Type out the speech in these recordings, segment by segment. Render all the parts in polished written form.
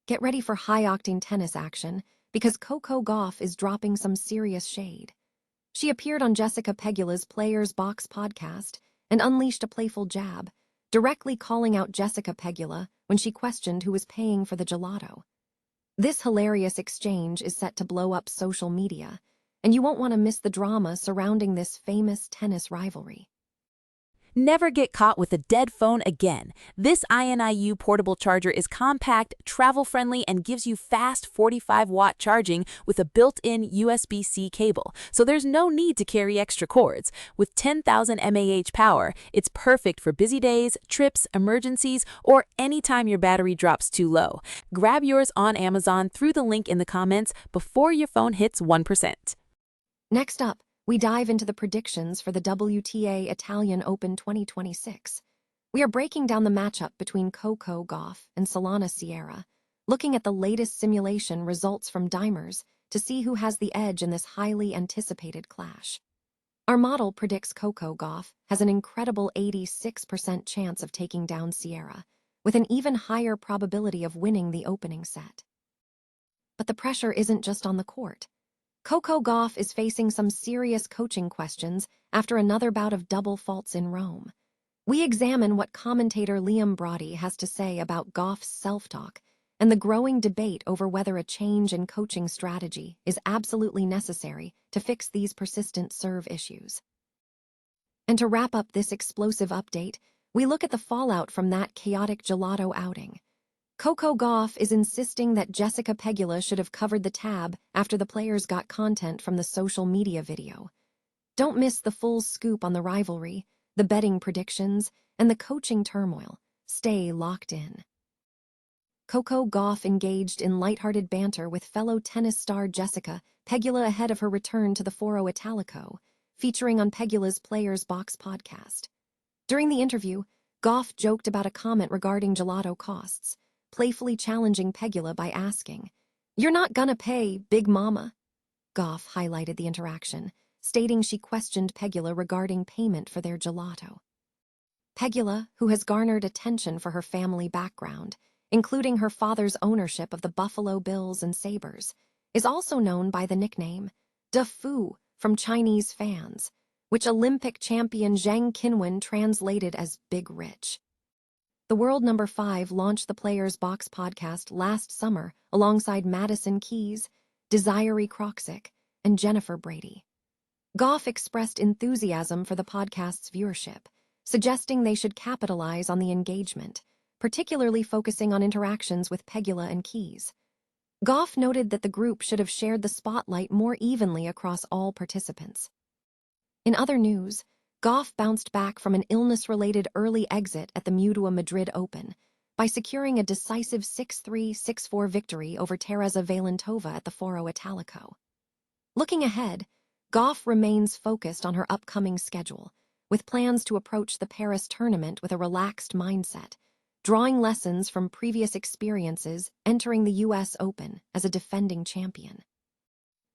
Get ready for high-octane tennis action because Coco Gauff is dropping some serious shade. She appeared on Jessica Pegula's Players Box podcast and unleashed a playful jab, directly calling out Jessica Pegula when she questioned who was paying for the gelato. This hilarious exchange is set to blow up social media, and you won't want to miss the drama surrounding this famous tennis rivalry. Never get caught with a dead phone again. This INIU portable charger is compact, travel-friendly, and gives you fast 45-watt charging with a built-in USB-C cable, so there's no need to carry extra cords. With 10,000 mAh power, it's perfect for busy days, trips, emergencies, or anytime your battery drops too low. Grab yours on Amazon through the link in the comments before your phone hits 1%. Next up, we dive into the predictions for the WTA Italian Open 2026. We are breaking down the matchup between Coco Gauff and Solana Sierra, looking at the latest simulation results from dimers to see who has the edge in this highly anticipated clash. Our model predicts Coco Gauff has an incredible 86% chance of taking down Sierra, with an even higher probability of winning the opening set. But the pressure isn't just on the court. Coco Gauff is facing some serious coaching questions after another bout of double faults in Rome. We examine what commentator Liam Brody has to say about Gauff's self-talk and the growing debate over whether a change in coaching strategy is absolutely necessary to fix these persistent serve issues. And to wrap up this explosive update, we look at the fallout from that chaotic gelato outing. Coco Gauff is insisting that Jessica Pegula should have covered the tab after the players got content from the social media video. Don't miss the full scoop on the rivalry, the betting predictions, and the coaching turmoil. Stay locked in. Coco Gauff engaged in lighthearted banter with fellow tennis star Jessica Pegula ahead of her return to the Foro Italico, featuring on Pegula's Players Box podcast. During the interview, Gauff joked about a comment regarding gelato costs, playfully challenging Pegula by asking, "You're not gonna pay, Big Mama?" Gauff highlighted the interaction, stating she questioned Pegula regarding payment for their gelato. Pegula, who has garnered attention for her family background, including her father's ownership of the Buffalo Bills and Sabres, is also known by the nickname Da Fu from Chinese fans, which Olympic champion Zhang Qinwen translated as Big Rich. The world number 5 launched the Players Box podcast last summer alongside Madison Keys, Desiree Croxick, and Jennifer Brady. Gauff expressed enthusiasm for the podcast's viewership, suggesting they should capitalize on the engagement, particularly focusing on interactions with Pegula and Keys. Gauff noted that the group should have shared the spotlight more evenly across all participants. In other news, Gauff bounced back from an illness-related early exit at the Mutua Madrid Open by securing a decisive 6-3, 6-4 victory over Teresa Valentova at the Foro Italico. Looking ahead, Gauff remains focused on her upcoming schedule, with plans to approach the Paris tournament with a relaxed mindset, drawing lessons from previous experiences entering the US Open as a defending champion.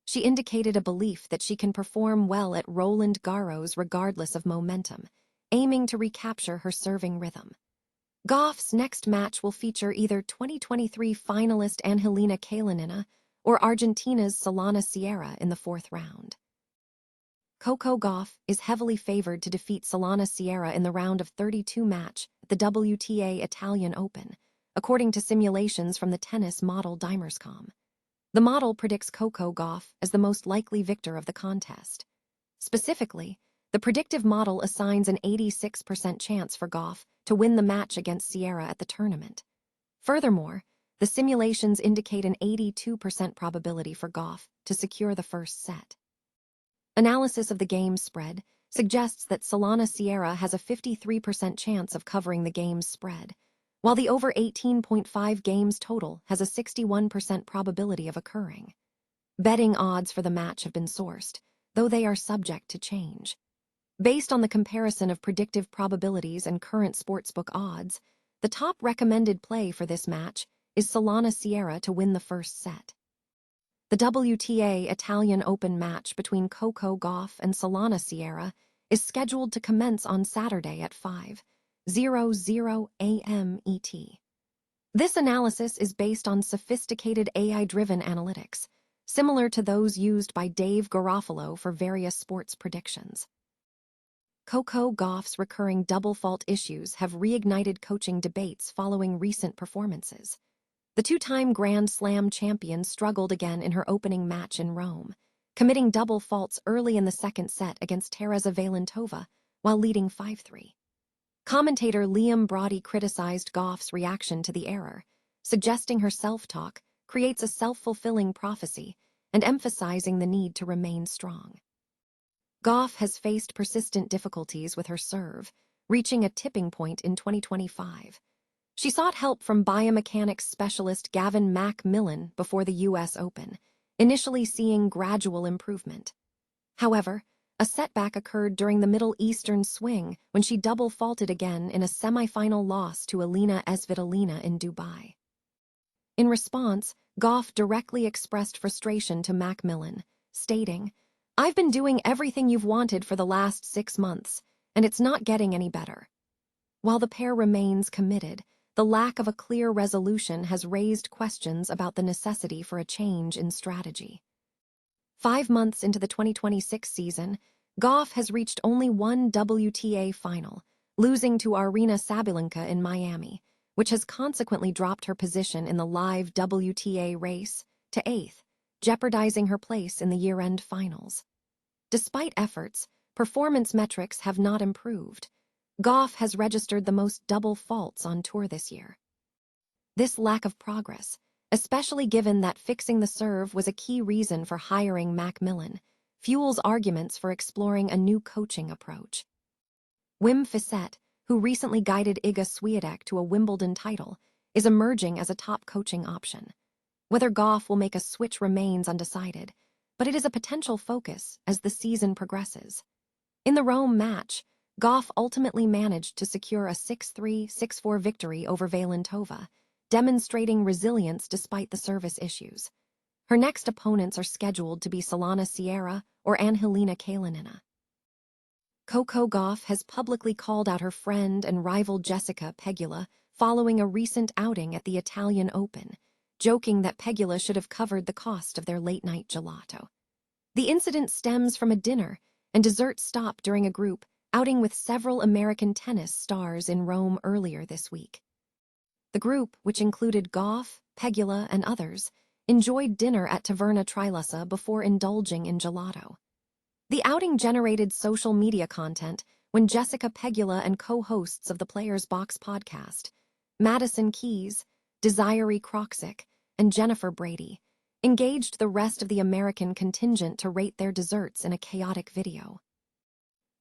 She indicated a belief that she can perform well at Roland Garros regardless of momentum, aiming to recapture her serving rhythm. Gauff's next match will feature either 2023 finalist Angelina Kalinina or Argentina's Solana Sierra in the 4th round. Coco Gauff is heavily favored to defeat Solana Sierra in the round of 32 match at the WTA Italian Open, according to simulations from the tennis model Dimerscom. The model predicts Coco Gauff as the most likely victor of the contest. Specifically, the predictive model assigns an 86% chance for Gauff to win the match against Sierra at the tournament. Furthermore, the simulations indicate an 82% probability for Gauff to secure the first set. Analysis of the game's spread suggests that Solana Sierra has a 53% chance of covering the game's spread, while the over 18.5 games total has a 61% probability of occurring. Betting odds for the match have been sourced, though they are subject to change. Based on the comparison of predictive probabilities and current sportsbook odds, the top recommended play for this match is Solana Sierra to win the first set. The WTA Italian Open match between Coco Gauff and Solana Sierra is scheduled to commence on Saturday at 5:00 a.m. ET. This analysis is based on sophisticated AI-driven analytics, similar to those used by Dave Garofalo for various sports predictions. Coco Gauff's recurring double fault issues have reignited coaching debates following recent performances. The two-time Grand Slam champion struggled again in her opening match in Rome, committing double faults early in the second set against Teresa Valentova while leading 5-3. Commentator Liam Brody criticized Gauff's reaction to the error, suggesting her self-talk creates a self-fulfilling prophecy and emphasizing the need to remain strong. Gauff has faced persistent difficulties with her serve, reaching a tipping point in 2025. She sought help from biomechanics specialist Gavin Macmillan before the U.S. Open, initially seeing gradual improvement. However, a setback occurred during the Middle Eastern swing when she double faulted again in a semifinal loss to Alina Svitolina in Dubai. In response, Gauff directly expressed frustration to Macmillan, stating, "I've been doing everything you've wanted for the last 6 months, and it's not getting any better." While the pair remains committed, the lack of a clear resolution has raised questions about the necessity for a change in strategy. 5 months into the 2026 season, Gauff has reached only one WTA final, losing to Aryna Sabalenka in Miami, which has consequently dropped her position in the live WTA race to 8th, jeopardizing her place in the year-end finals. Despite efforts, performance metrics have not improved. Gauff has registered the most double faults on tour this year. This lack of progress, especially given that fixing the serve was a key reason for hiring Macmillan, fuels arguments for exploring a new coaching approach. Wim Fissette, who recently guided Iga Swiatek to a Wimbledon title, is emerging as a top coaching option. Whether Gauff will make a switch remains undecided, but it is a potential focus as the season progresses. In the Rome match, Gauff ultimately managed to secure a 6-3, 6-4 victory over Valentova, demonstrating resilience despite the service issues. Her next opponents are scheduled to be Solana Sierra or Angelina Kalinina. Coco Gauff has publicly called out her friend and rival Jessica Pegula following a recent outing at the Italian Open, joking that Pegula should have covered the cost of their late-night gelato. The incident stems from a dinner and dessert stop during a group outing with several American tennis stars in Rome earlier this week. The group, which included Gauff, Pegula, and others, enjoyed dinner at Taverna Trilussa before indulging in gelato. The outing generated social media content when Jessica Pegula and co-hosts of the Players Box podcast, Madison Keys, Desiree Kroksick, and Jennifer Brady, engaged the rest of the American contingent to rate their desserts in a chaotic video.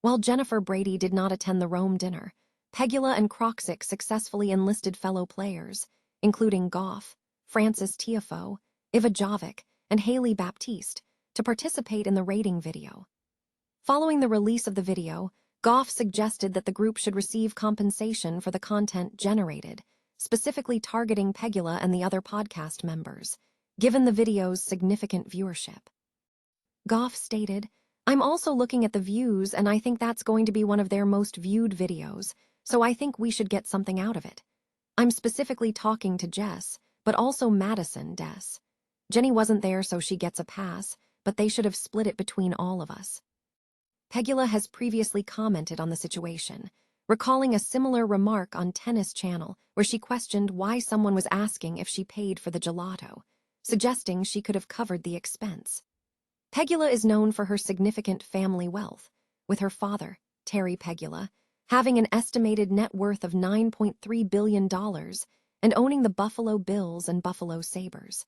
While Jennifer Brady did not attend the Rome dinner, Pegula and Kroksick successfully enlisted fellow players, including Gauff, Frances Tiafoe, Iva Jovic, and Haley Baptiste, to participate in the rating video. Following the release of the video, Gauff suggested that the group should receive compensation for the content generated, specifically targeting Pegula and the other podcast members, given the video's significant viewership. Gauff stated, "I'm also looking at the views and I think that's going to be one of their most viewed videos, so I think we should get something out of it. I'm specifically talking to Jess, but also Madison Des. Jenny wasn't there so she gets a pass, but they should have split it between all of us." Pegula has previously commented on the situation, recalling a similar remark on Tennis Channel where she questioned why someone was asking if she paid for the gelato, suggesting she could have covered the expense. Pegula is known for her significant family wealth, with her father, Terry Pegula, having an estimated net worth of $9.3 billion and owning the Buffalo Bills and Buffalo Sabres.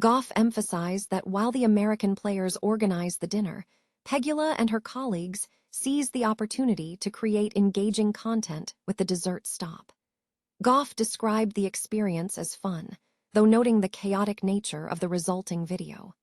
Gauff emphasized that while the American players organized the dinner, Pegula and her colleagues seized the opportunity to create engaging content with the dessert stop. Gauff described the experience as fun, though noting the chaotic nature of the resulting video.